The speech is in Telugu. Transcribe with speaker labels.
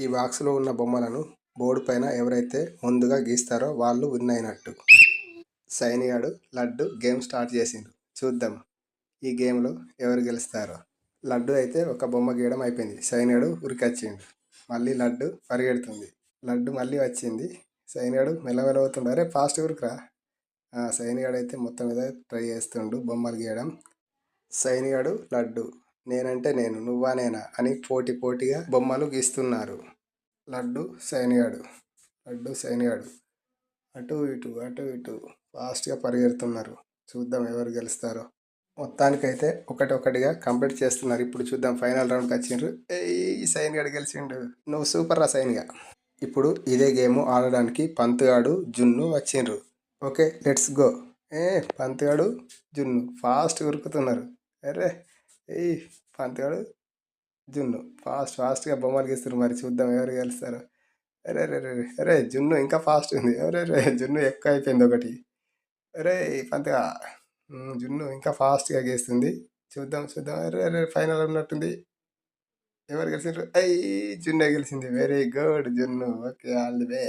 Speaker 1: ఈ బాక్స్లో ఉన్న బొమ్మలను బోర్డు పైన ఎవరైతే ముందుగా గీస్తారో వాళ్ళు విన్ అయినట్టు. సైనిగాడు లడ్డు గేమ్ స్టార్ట్ చేసిండు. చూద్దాం ఈ గేమ్లో ఎవరు గెలుస్తారో. లడ్డు అయితే ఒక బొమ్మ గీయడం అయిపోయింది. సైనిగాడు ఉరికొచ్చిండు. మళ్ళీ లడ్డు పరిగెడుతుంది. లడ్డు మళ్ళీ వచ్చింది. సైనిగాడు మెల్లమెల్లవుతుండు. అరే ఫాస్ట్ ఉరుకురా. సైనిగాడు అయితే మొత్తం మీద ట్రై చేస్తుండు బొమ్మలు గీయడం. సైనిగాడు లడ్డు నేనంటే నేను నువ్వా నేనా అని పోటీగా బొమ్మలు గీస్తున్నారు. లడ్డు సైనిగాడు అటు ఇటు ఫాస్ట్గా పరిగెడుతున్నారు. చూద్దాం ఎవరు గెలుస్తారో. మొత్తానికైతే ఒకటిగా కంప్లీట్ చేస్తున్నారు. ఇప్పుడు చూద్దాం ఫైనల్ రౌండ్కి వచ్చిండ్రు. ఈ సైనిగాడు గెలిచిండు. నువ్వు సూపర్ రా సైనిగా. ఇప్పుడు ఇదే గేమ్ ఆడడానికి పంతుగాడు జున్ను వచ్చిండ్రు. Okay let's go. పంతుగాడు జున్ను ఫాస్ట్ ఉరుకుతున్నారు. అరే పంతుగాడు జున్ను ఫాస్ట్గా బొమ్మలు గీస్తారు. మరి చూద్దాం ఎవరు గెలుస్తారు. అరే జున్ను ఇంకా ఫాస్ట్ ఉంది. జున్ను ఎక్కువ అయిపోయింది ఒకటి. పంతుగా జున్ను ఇంకా ఫాస్ట్గా గీస్తుంది. చూద్దాం ఫైనల్ ఉన్నట్టుంది. ఎవరు గెలిచిండ్రు? జున్నే గెలిచింది. వెరీ గుడ్ జున్ను. Okay all the way.